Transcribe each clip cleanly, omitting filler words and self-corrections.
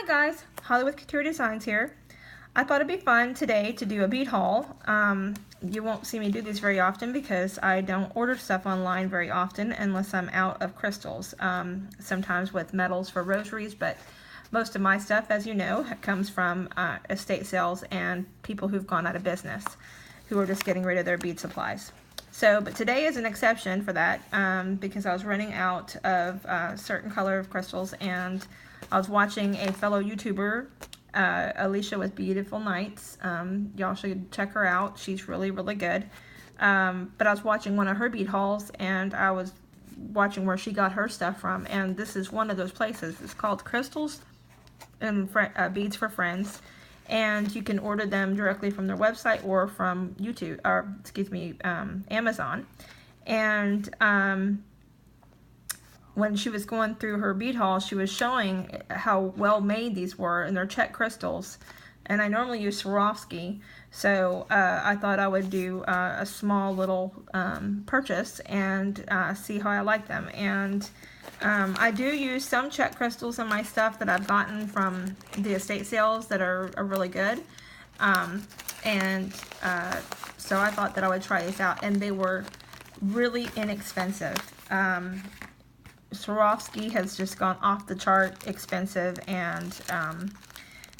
Hi guys, Holly with Katerie Designs here. I thought it'd be fun today to do a bead haul. You won't see me do these very often because I don't order stuff online very often unless I'm out of crystals. Sometimes with metals for rosaries, but most of my stuff, as you know, comes from estate sales and people who've gone out of business, who are just getting rid of their bead supplies. But today is an exception for that because I was running out of a certain color of crystals, and I was watching a fellow YouTuber, Alicia with Beautiful Nights. Y'all should check her out. She's really, really good. But I was watching one of her bead hauls, and I was watching where she got her stuff from, and this is one of those places. It's called Crystals and Beads for Friends, and you can order them directly from their website or from YouTube, or excuse me, Amazon. And when she was going through her bead haul, she was showing how well made these were, and they're Czech crystals. And I normally use Swarovski, so I thought I would do a small little purchase and see how I like them. And I do use some Czech crystals in my stuff that I've gotten from the estate sales that are really good. So I thought that I would try these out, and they were really inexpensive. Swarovski has just gone off the chart expensive, and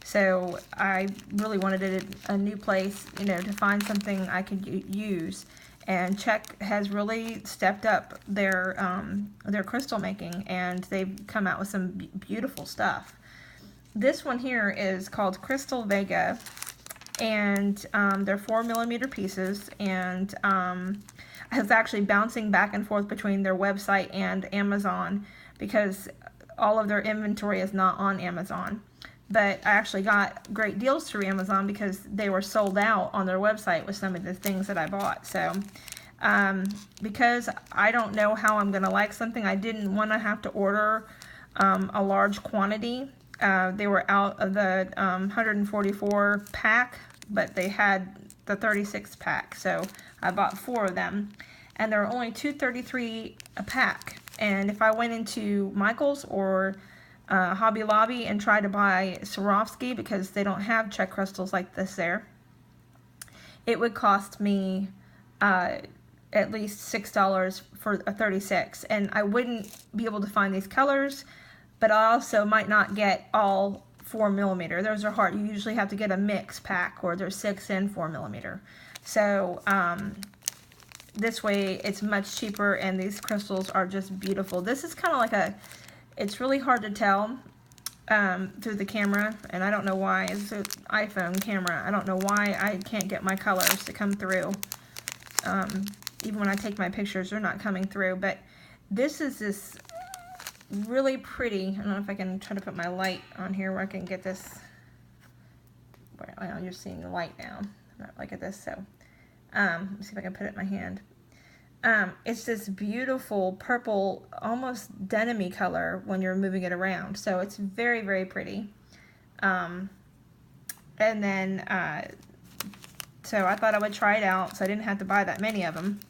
so I really wanted a new place, you know, to find something I could use. And Czech has really stepped up their crystal making, and they've come out with some beautiful stuff. This one here is called Crystal Vega, and they're 4mm pieces, and I was actually bouncing back and forth between their website and Amazon because all of their inventory is not on Amazon. But I actually got great deals through Amazon because they were sold out on their website with some of the things that I bought. So because I don't know how I'm going to like something, I didn't want to have to order a large quantity. They were out of the 144 pack, but they had the 36 pack, so I bought 4 of them, and they're only $2.33 a pack. And if I went into Michael's or Hobby Lobby and tried to buy Swarovski, because they don't have Czech crystals like this there, it would cost me at least $6 for a 36, and I wouldn't be able to find these colors, but I also might not get all 4mm. Those are hard. You usually have to get a mix pack, or there's 6 and 4mm. So this way it's much cheaper, and these crystals are just beautiful. This is kind of like it's really hard to tell through the camera, and I don't know why. It's an iPhone camera. I don't know why I can't get my colors to come through. Even when I take my pictures, they're not coming through. But this is this really pretty. I don't know if I can try to put my light on here where I can get this. Well, you're seeing the light now. Not like at this. So let me see if I can put it in my hand. It's this beautiful purple, almost denim-y color when you're moving it around. So it's very, very pretty. And then so I thought I would try it out, so I didn't have to buy that many of them.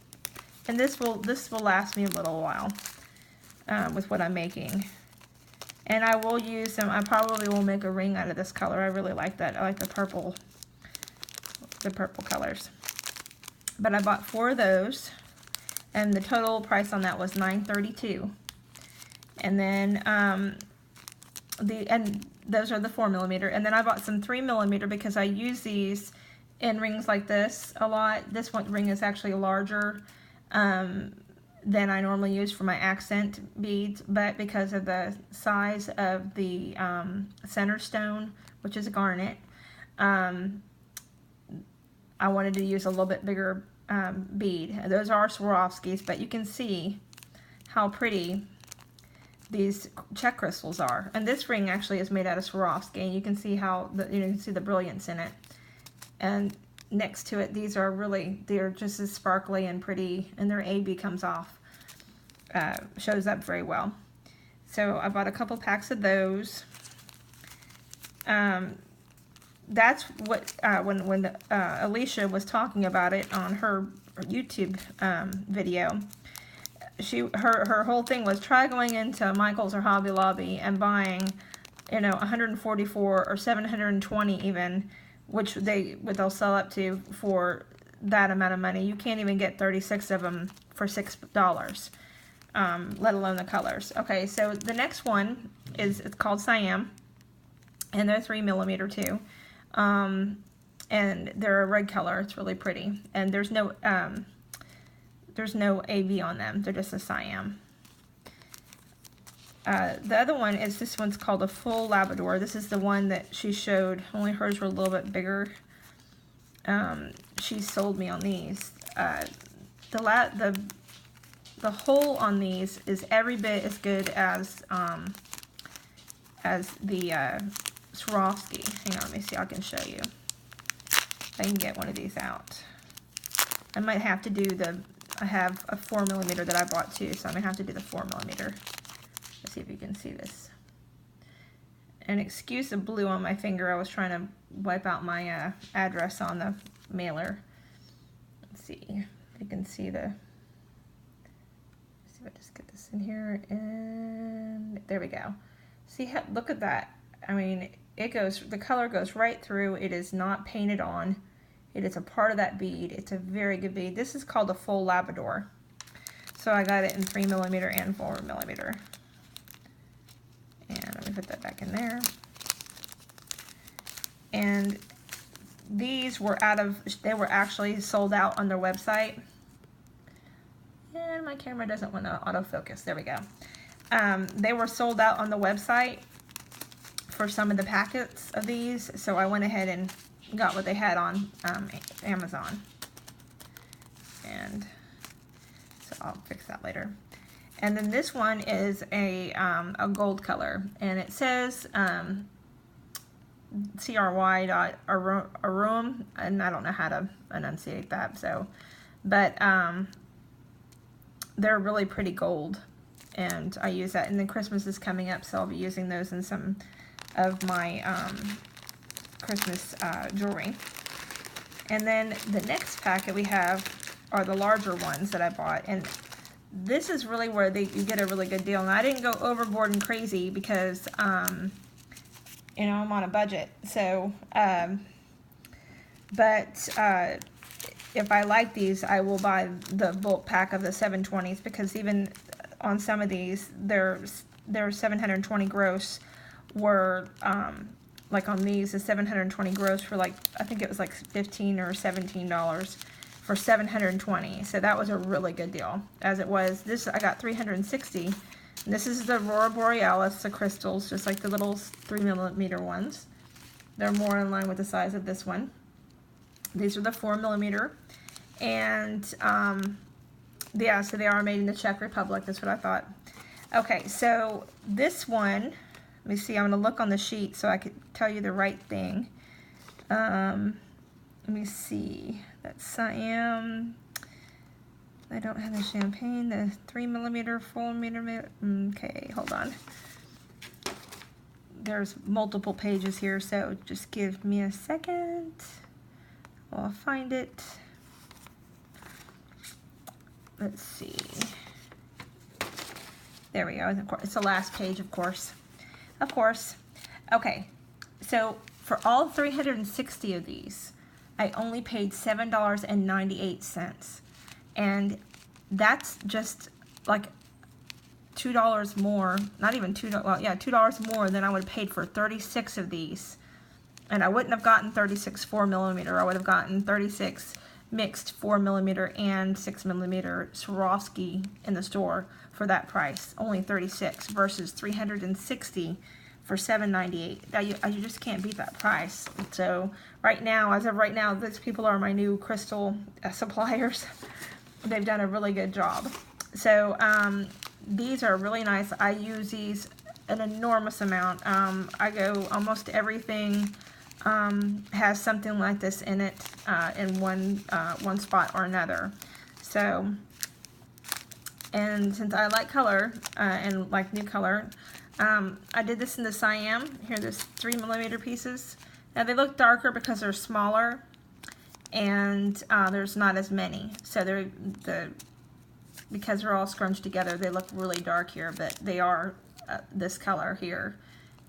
And this will last me a little while with what I'm making. And I will use them. I probably will make a ring out of this color. I really like that. I like the purple colors. But I bought 4 of those, and the total price on that was $9.32. And then those are the 4mm. And then I bought some 3mm because I use these in rings like this a lot. This one ring is actually larger than I normally use for my accent beads, but because of the size of the center stone, which is a garnet, I wanted to use a little bit bigger bead. Those are Swarovskis, but you can see how pretty these Czech crystals are. And this ring actually is made out of Swarovski, and you can see how you can see the brilliance in it. And next to it, these are they're just as sparkly and pretty, and their AB comes off, shows up very well. So I bought a couple packs of those. That's what when Alicia was talking about it on her YouTube video. Her whole thing was try going into Michael's or Hobby Lobby and buying you know, 144 or 720 even, which they'll sell up to for that amount of money. You can't even get 36 of them for $6, let alone the colors. Okay, so the next one it's called Siam, and they're 3mm too, and they're a red color. It's really pretty, and there's no AV on them. They're just a Siam. The other one is, this one's called a full Labrador. This is the one that she showed, only hers were a little bit bigger. She sold me on these. The hole on these is every bit as good as the Swarovski. Hang on, let me see, I can show you. I can get one of these out. I might have to do I have a 4mm that I bought too, so I might have to do the 4mm. Let's see if you can see this. And excuse the blue on my finger. I was trying to wipe out my address on the mailer. Let's see if you can see let's see if I just get this in here, and there we go. See how, look at that. I mean, the color goes right through. It is not painted on. It is a part of that bead. It's a very good bead. This is called a full Labrador. So I got it in 3mm and 4mm. And let me put that back in there. And these were they were actually sold out on their website. And my camera doesn't want to autofocus. There we go. They were sold out on the website for some of the packets of these. So I went ahead and got what they had on Amazon. And so I'll fix that later. And then this one is a gold color, and it says CRY.arum, and I don't know how to enunciate that. So, but they're really pretty gold, and I use that. And then Christmas is coming up, so I'll be using those in some of my Christmas jewelry. And then the next packet we have are the larger ones that I bought, and this is really where you get a really good deal. And I didn't go overboard and crazy because, you know, I'm on a budget. So, but if I like these, I will buy the bulk pack of the 720s, because even on some of these, their 720 gross were, like on these, the 720 gross for like, I think it was like $15 or $17. For 720, so that was a really good deal. As it was, this I got 360. This is the Aurora Borealis, the crystals, just like the little 3mm ones. They're more in line with the size of this one. These are the 4mm, and yeah, so they are made in the Czech Republic. That's what I thought. Okay, so this one, let me see. I'm going to look on the sheet so I could tell you the right thing. Let me see. That's Siam. I don't have the champagne. The 3mm, 4mm. Okay, hold on. There's multiple pages here, so just give me a second. I'll find it. Let's see. There we go. It's the last page, of course. Of course. Okay, so for all 360 of these, I only paid $7.98, and that's just like $2 more, not even $2, well, yeah, $2 more than I would have paid for 36 of these. And I wouldn't have gotten 36 4mm, I would have gotten 36 mixed 4mm and 6mm Swarovski in the store for that price, only 36 versus 360 for $7.98. Now you just can't beat that price. So right now, as of right now, these people are my new crystal suppliers. They've done a really good job. So these are really nice. I use these an enormous amount. I go almost everything has something like this in it in one spot or another. So, and since I like color and like new color, I did this in the Siam. Here, there's 3mm pieces. Now they look darker because they're smaller, and there's not as many. So because they're all scrunched together, they look really dark here, but they are this color here.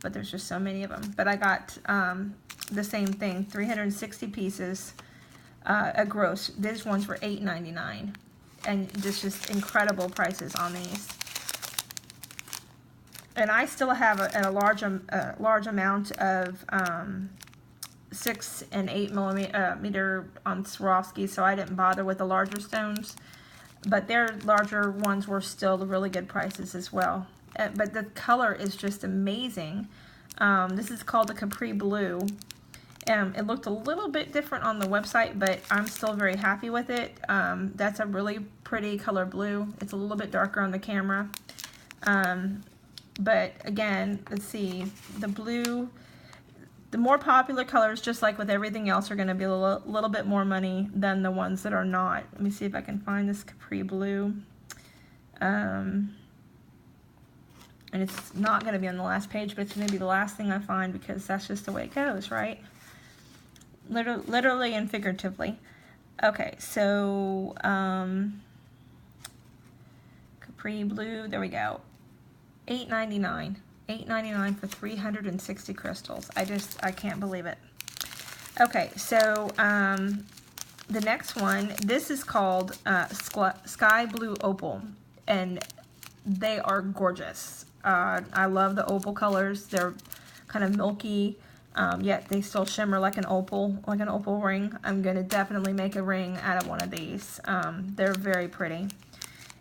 but there's just so many of them. But I got the same thing, 360 pieces at gross. These ones were $8.99, and there's just incredible prices on these. And I still have a large amount of 6 and 8 millimeter on Swarovski, so I didn't bother with the larger stones. But their larger ones were still really good prices as well. But the color is just amazing. This is called the Capri Blue. It looked a little bit different on the website, but I'm still very happy with it. That's a really pretty color blue. It's a little bit darker on the camera. But again, let's see, the blue, the more popular colors, just like with everything else, are going to be a little bit more money than the ones that are not. Let me see if I can find this Capri Blue. And it's not going to be on the last page, but it's going to be the last thing I find, because that's just the way it goes, right? Literally and figuratively. Okay, so Capri Blue, there we go. $8.99. $8.99 for 360 crystals. I can't believe it. Okay, so the next one, this is called Sky Blue Opal, and they are gorgeous. I love the opal colors. They're kind of milky, yet they still shimmer like an opal ring. I'm going to definitely make a ring out of one of these. They're very pretty.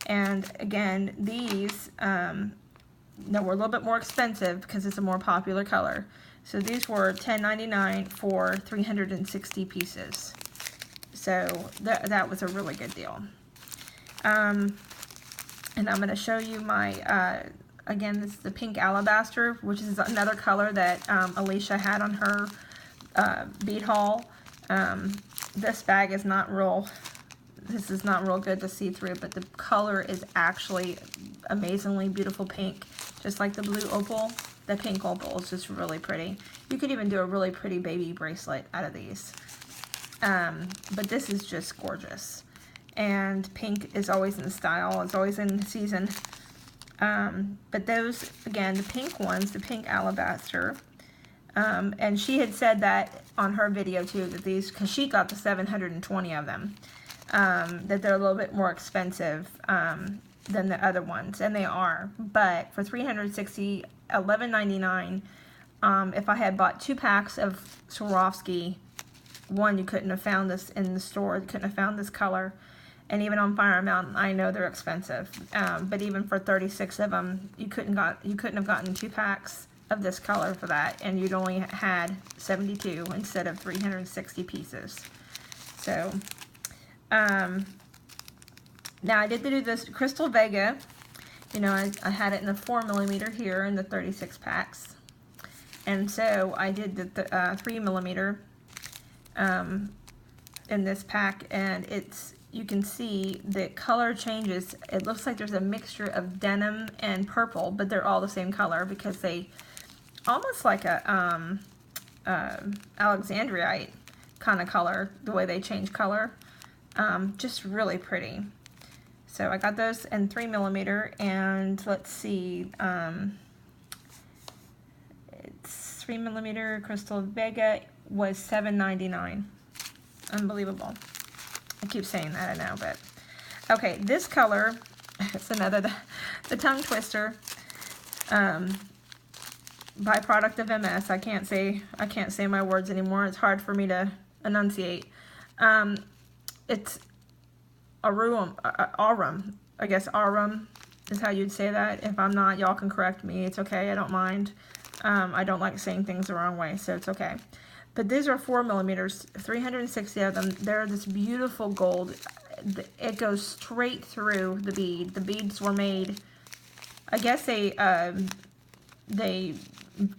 And again, these were a little bit more expensive because it's a more popular color. So these were $10.99 for 360 pieces. So that was a really good deal. And I'm going to show you my, again, this is the pink alabaster, which is another color that Alicia had on her bead haul. This bag is not real, this is not real good to see through, but the color is actually amazingly beautiful pink, just like the blue opal. The pink opal is just really pretty. You could even do a really pretty baby bracelet out of these. But this is just gorgeous. And pink is always in style, it's always in season. But those, again, the pink ones, the pink alabaster, and she had said that on her video too, that these, because she got the 720 of them, that they're a little bit more expensive than the other ones, and they are. But for 360, $11.99. If I had bought 2 packs of Swarovski, one, you couldn't have found this in the store. You couldn't have found this color. And even on Fire Mountain, I know they're expensive. But even for 36 of them, you couldn't have gotten 2 packs of this color for that, and you'd only had 72 instead of 360 pieces. So, now I did do this Crystal Vega. You know, I had it in the 4 millimeter here in the 36 packs. And so I did the 3 millimeter in this pack, and you can see the color changes. It looks like there's a mixture of denim and purple, but they're all the same color because they almost like a Alexandrite kind of color, the way they change color. Just really pretty. So I got those in 3 millimeter, and let's see, it's 3 millimeter Crystal Vega was $7.99. Unbelievable. I keep saying that, I know, but okay. This color, it's another the tongue twister. Byproduct of MS. I can't say my words anymore. It's hard for me to enunciate. It's aurum. I guess aurum is how you'd say that. If I'm not, y'all can correct me. It's okay. I don't mind. I don't like saying things the wrong way, so it's okay. But these are 4 millimeters, 360 of them. They're this beautiful gold. It goes straight through the bead. The beads were made, I guess they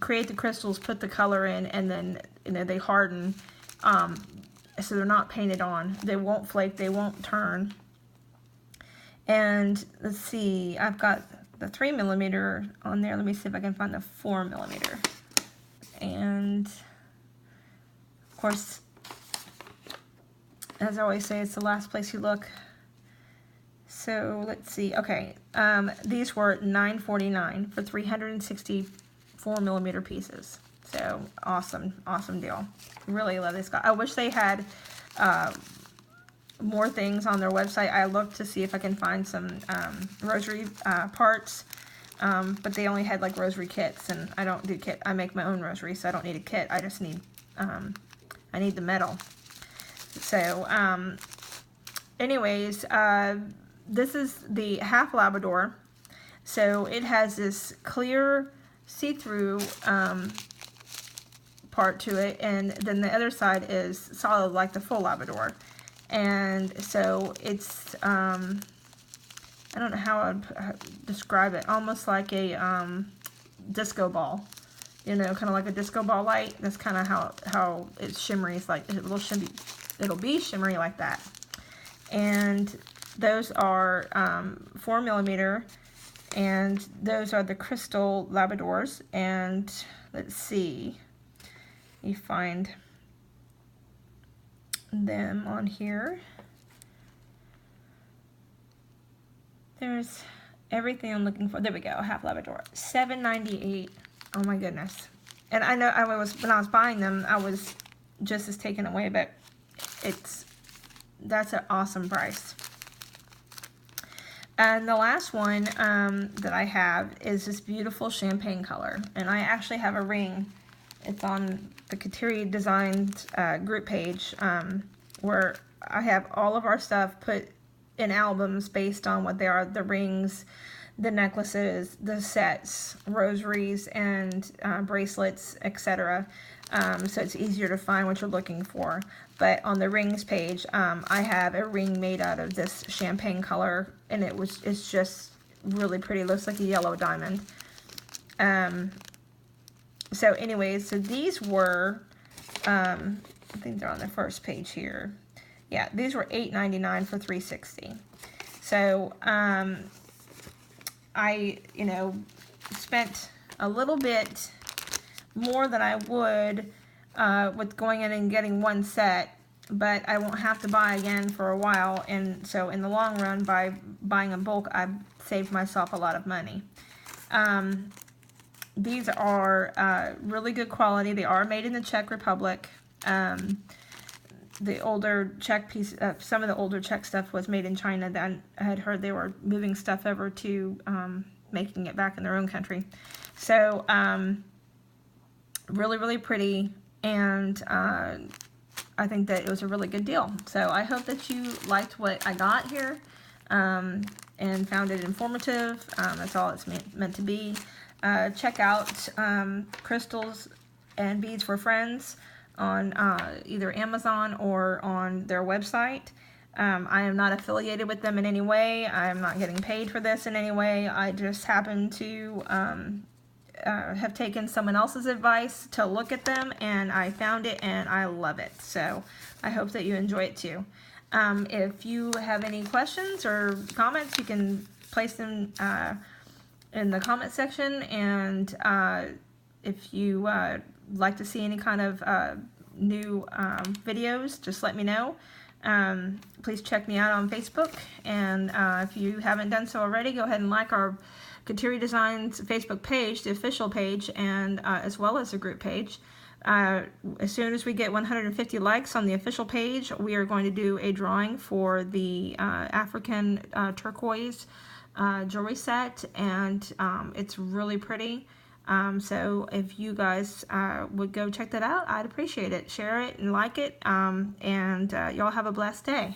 create the crystals, put the color in, and then they harden. So they're not painted on. They won't flake. They won't turn. And let's see, I've got the 3 millimeter on there. Let me see if I can find the 4 millimeter. And of course, as I always say, it's the last place you look. So let's see. Okay, these were $9.49 for 360 4mm pieces. So awesome, awesome deal. Really love this guy. I wish they had more things on their website. I looked to see if I can find some rosary parts, but they only had like rosary kits, and I don't do kit. I make my own rosary, so I don't need a kit. I just need I need the metal. So anyways, this is the half Labrador. So it has this clear see-through part to it, and then the other side is solid like the full Labrador. And so it's I don't know how I'd describe it, almost like a disco ball, you know, kind of like a disco ball light. That's kind of how it's shimmery. It's like it'll be shimmery like that. And those are 4mm, and those are the crystal Labradors. And let's see, you find them on here. There's everything I'm looking for. There we go, half Labrador, $7.98. Oh my goodness. And I know when I was buying them, I was just as taken away, but that's an awesome price. And the last one that I have is this beautiful champagne color, and I actually have a ring. It's on the Katerie Designed group page, where I have all of our stuff put in albums based on what they are: the rings, the necklaces, the sets, rosaries, and bracelets, etc. So it's easier to find what you're looking for. But on the rings page, I have a ring made out of this champagne color, and it's just really pretty. It looks like a yellow diamond. So anyways, so these were, I think they're on the first page here. Yeah, these were $8.99 for 360. So I, spent a little bit more than I would with going in and getting one set, but I won't have to buy again for a while. And so in the long run, by buying in bulk, I've saved myself a lot of money. These are really good quality. They are made in the Czech Republic. The older Czech piece, some of the older Czech stuff was made in China. Then I had heard they were moving stuff over to making it back in their own country. So really, really pretty, and I think that it was a really good deal. So I hope that you liked what I got here and found it informative. That's all it's meant to be. Check out Crystals and Beads for Friends on either Amazon or on their website. I am not affiliated with them in any way. I am not getting paid for this in any way. I just happen to have taken someone else's advice to look at them, and I found it and I love it. So I hope that you enjoy it too. If you have any questions or comments, you can place them in the comment section, and if you like to see any kind of new videos, just let me know. Please check me out on Facebook, and if you haven't done so already, go ahead and like our Katerie Designs Facebook page, the official page, and as well as the group page. As soon as we get 150 likes on the official page, we are going to do a drawing for the African turquoise jewelry set, and it's really pretty. So if you guys would go check that out, I'd appreciate it. Share it and like it, and y'all have a blessed day.